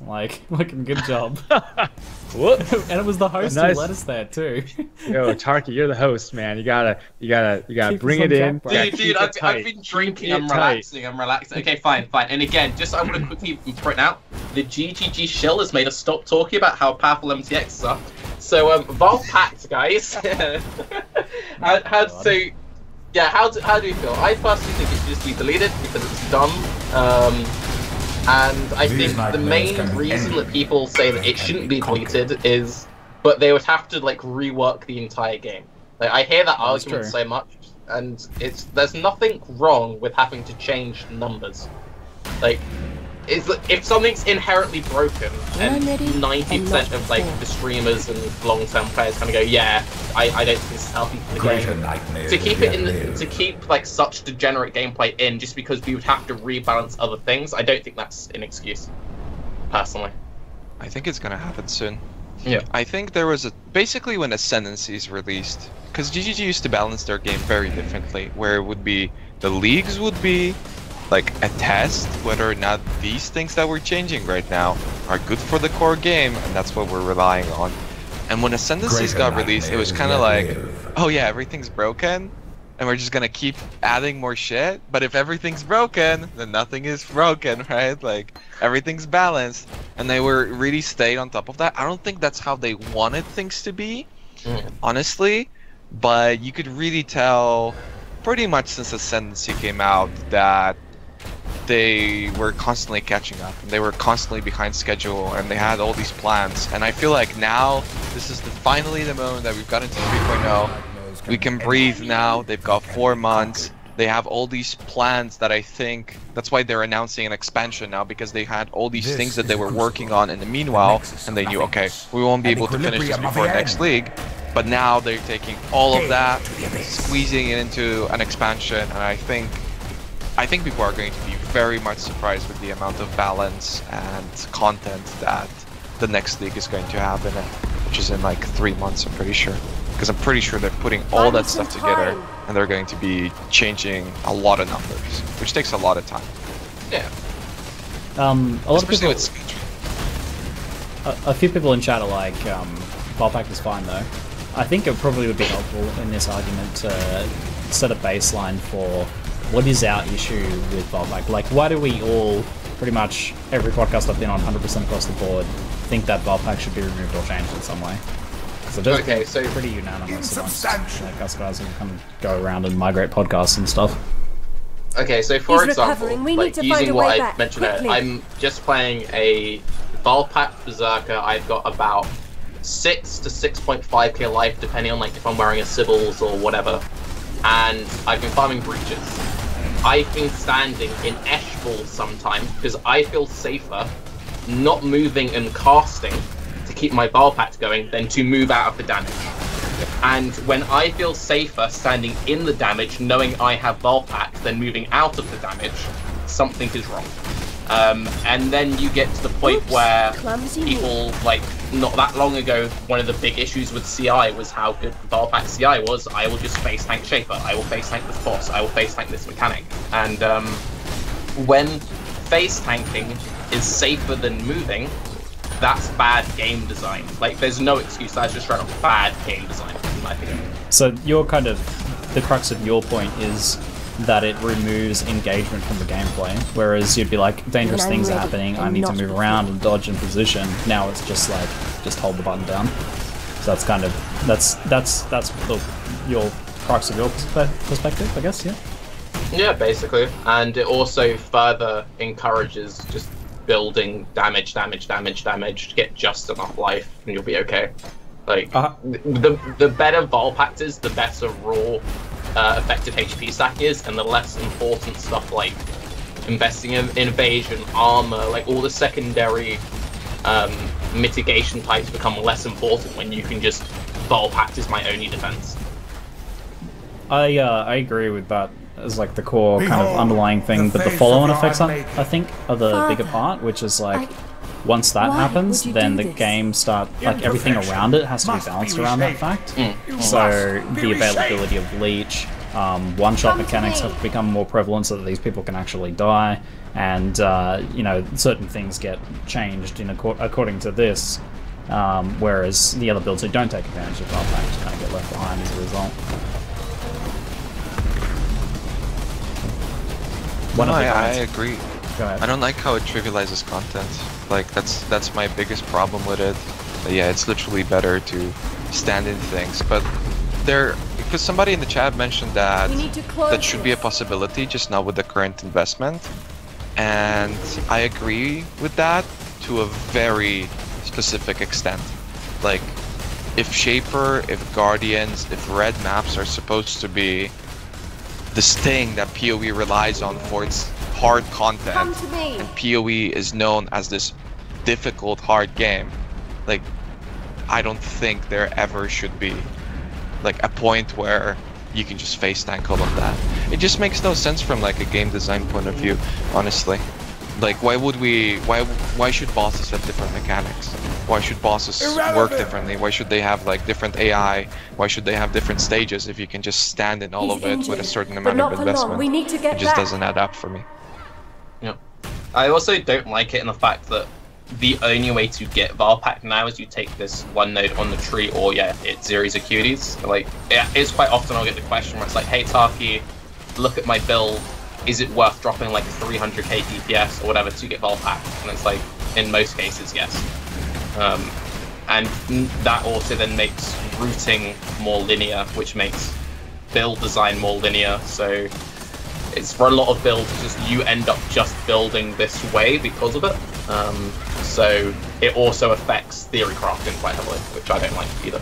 Like, looking good job. Whoops. And it was the host Nice. who led us there too. Yo, Tarky, you're the host, man. You gotta Keep bring us it on in. track, bro. Dude, Keep it I've tight. been drinking, Keep it I'm tight. relaxing, I'm relaxing. Okay, fine. And again, just I want to quickly point out, the GGG shill has made us stop talking about how powerful MTXs are. So, Valve packed, guys. How do you feel? I personally think it should just be deleted because it's dumb. And I think the main reason that people say that it shouldn't be deleted is, but they would have to like rework the entire game. Like, I hear that argument so much, and there's nothing wrong with having to change numbers. Like, if something's inherently broken, and 90% of like the streamers and long-term players kind of go, yeah, I don't think this is healthy for the game. To keep it to keep like such degenerate gameplay in, just because we would have to rebalance other things, I don't think that's an excuse. Personally, I think it's gonna happen soon. yeah. I think there was basically when Ascendancy is released, because GGG used to balance their game very differently, where it would be the leagues would be like a test whether or not these things that we're changing right now are good for the core game, and that's what we're relying on. And when Ascendancies got released, it was kind of like, oh yeah, everything's broken, and we're just gonna keep adding more shit. But if everything's broken, then nothing is broken, right? Like, everything's balanced, and they were really stayed on top of that. I don't think that's how they wanted things to be, honestly, but you could really tell pretty much since Ascendancy came out that they were constantly catching up, and they were constantly behind schedule, and they had all these plans. And I feel like now this is finally the moment that we've gotten to 3.0. We can breathe now. They've got 4 months. They have all these plans that I think that's why they're announcing an expansion now, because they had all these things that they were working on in the meanwhile, and they knew, okay, we won't be able to finish this before next league. But now they're taking all of that, squeezing it into an expansion, and I think people are going to be very much surprised with the amount of balance and content that the next league is going to have in it, which is in like 3 months, I'm pretty sure. Because I'm pretty sure they're putting all that stuff together, and they're going to be changing a lot of numbers, which takes a lot of time. Yeah. A lot of Especially people, with a few people in chat are like, Valpact is fine though. I think it probably would be helpful in this argument to set a baseline for what is our issue with Valpact. Like, why do we all, pretty much every podcast I've been on 100% across the board, think that Valpact should be removed or changed in some way? Okay, so pretty unanimous amongst like, us guys who kind of go around and migrate podcasts and stuff. Okay, so for example, like using what I mentioned earlier, I'm just playing a Valpact Berserker. I've got about 6 to 6.5k life, depending on like if I'm wearing a Sibbles or whatever, and I've been farming breaches. I've been standing in Esh Ball sometimes because I feel safer not moving and casting to keep my Valpact going than to move out of the damage. And when I feel safer standing in the damage, knowing I have Valpact, than moving out of the damage, something is wrong. And then you get to the point where people, like, not that long ago, one of the big issues with CI was how good Valpact CI was. I will just face tank Shaper, I will face tank this boss, I will face tank this mechanic. And when face tanking is safer than moving, that's bad game design. Like, there's no excuse, that's just straight up bad game design, in my opinion. So your kind of, the crux of your point is that it removes engagement from the gameplay, whereas you'd be like, dangerous things are happening, I need to move around and dodge and position. Now it's just like, just hold the button down. So that's kind of, that's your crux of your perspective, I guess, yeah? Yeah, basically. And it also further encourages just building damage to get just enough life, and you'll be okay. Like, the better Valpact is, the better raw effective HP stack is, and the less important stuff like investing in evasion, armor, like all the secondary mitigation types become less important when you can just Valpact is my only defense. I agree with that as like the core kind of underlying thing, but the follow-on effects I think are the bigger part, which is like once that happens, then the game like everything around it has to be balanced around that fact. So the availability of leech, one-shot mechanics have become more prevalent so that these people can actually die, and you know, certain things get changed according to this, whereas the other builds who don't take advantage of Valpact kind of get left behind as a result. I agree. I don't like how it trivializes content. Like that's my biggest problem with it. But yeah, it's literally better to stand in things. But because somebody in the chat mentioned that that should be a possibility, just not with the current investment. And I agree with that to a very specific extent. Like, if Shaper, if Guardians, if red maps are supposed to be this thing that PoE relies on for its hard content, and PoE is known as this difficult, hard game, like, I don't think there ever should be like a point where you can just face tank all of that. It just makes no sense from like a game design point of view, honestly. Like, why should bosses have different mechanics? Why should bosses work differently? Why should they have like different AI? Why should they have different stages if you can just stand in all of it with a certain amount of investment? It just doesn't add up for me. Yep. I also don't like it in the fact that the only way to get Valpact now is you take this one node on the tree, or it's Zeri's Acuities. Like, it's quite often I'll get the question where it's like, hey Tarky, look at my build, is it worth dropping like 300k DPS or whatever to get Valpact? And it's like, in most cases, yes. And that also then makes routing more linear, which makes build design more linear, so it's for a lot of builds, just you end up just building this way because of it. So it also affects theory crafting quite heavily, which I don't like either.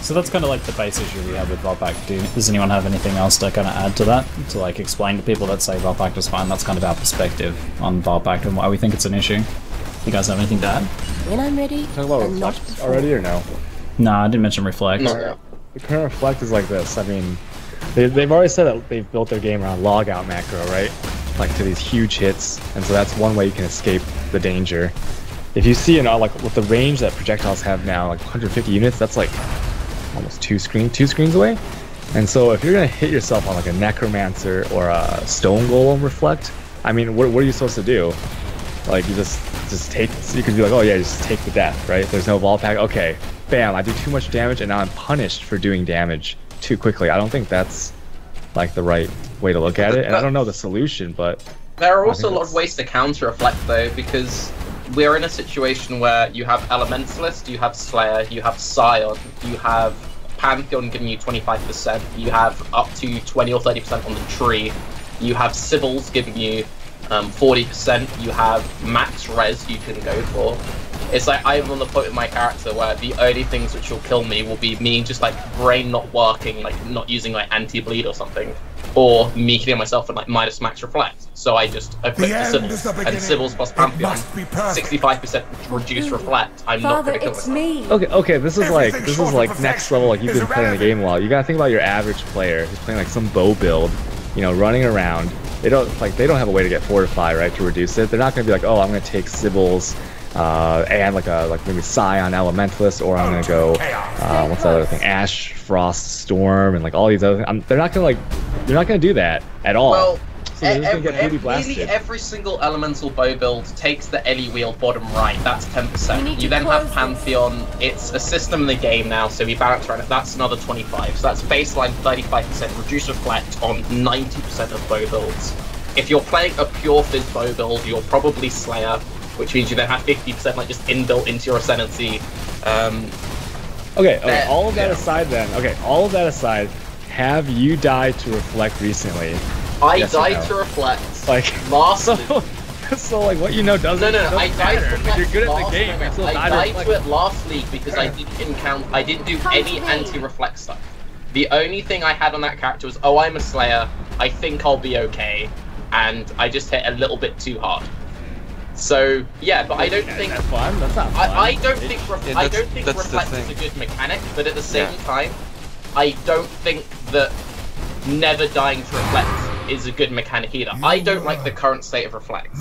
So that's kind of like the base issue we have with Valpact. Does anyone have anything else to kind of add to that? To like explain to people that say Valpact is fine? That's kind of our perspective on Valpact and why we think it's an issue. You guys have anything to add? When I'm ready. Talk about Reflect already or no? No, I didn't mention Reflect. No. The current Reflect is like this. I mean, they've already said that they've built their game around logout macro, right? Like to these huge hits, and so that's one way you can escape the danger. If you see like with the range that projectiles have now, like 150 units, that's like almost two screens away. And so if you're gonna hit yourself on like a Necromancer or a Stone Golem Reflect, I mean, what are you supposed to do? Like, you just take, you could be like, oh yeah, just take the death, right? There's no Valpact, okay, bam, I do too much damage and now I'm punished for doing damage too quickly. I don't think that's like the right way to look at it, and I don't know the solution, but there are also a lot of ways to counter Reflect though, because we're in a situation where you have Elementalist, you have Slayer, you have Scion, you have Pantheon giving you 25%, you have up to 20 or 30% on the tree, you have Sibyls giving you 40%, you have max res you can go for. It's like, I'm on the point with my character where the only things which will kill me will be me just like brain not working, like not using like anti-bleed or something, or me killing myself with like minus max reflect. So I just equip the Sibyls, and Sibyls plus Pantheon, 65% reduce reflect. I'm not gonna kill myself. Okay, this is like next level. Like, you've been playing the game a while. You gotta think about your average player who's playing like some bow build, you know, running around. They don't have a way to get fortify, right, to reduce it. They're not gonna be like, oh, I'm gonna take Sibyls and like maybe Scion Elementalist, or I'm gonna go what's the other thing, Ash Frost Storm, and like all these other they're not gonna do that at all. Well, so nearly every single elemental bow build takes the Ellie wheel bottom right. That's 10%. You then have Pantheon. It's a system in the game now, so we balance around it. That's another 25. So that's baseline 35%. Reduce reflect on 90% of bow builds. If you're playing a pure fizz bow build, you're probably Slayer, which means you then have 50% like just inbuilt into your ascendancy. Okay, all of that aside then. Okay, all of that aside, have you died to reflect recently? I died to reflect. Like, last so like what you know doesn't. No. I died to reflect. You're good at the game. I died to it last league because I didn't do any anti-reflect stuff. The only thing I had on that character was, oh, I'm a Slayer, I think I'll be okay, and I just hit a little bit too hard. So yeah, but I don't think that's fun. That's not fun. I don't think reflect is a good mechanic, but at the same time, I don't think that never dying to reflect is a good mechanic either. I don't like the current state of reflect.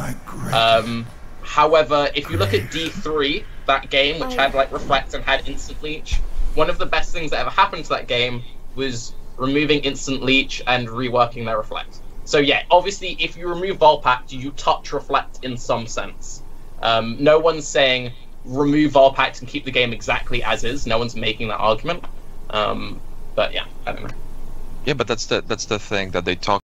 However, if you look at D3, that game which had like reflect and had instant leech, one of the best things that ever happened to that game was removing instant leech and reworking their reflect. So yeah, obviously, if you remove Volpact, you touch Reflect in some sense. No one's saying remove Volpact and keep the game exactly as is. No one's making that argument. But yeah, I don't know. Yeah, but that's the thing that they talk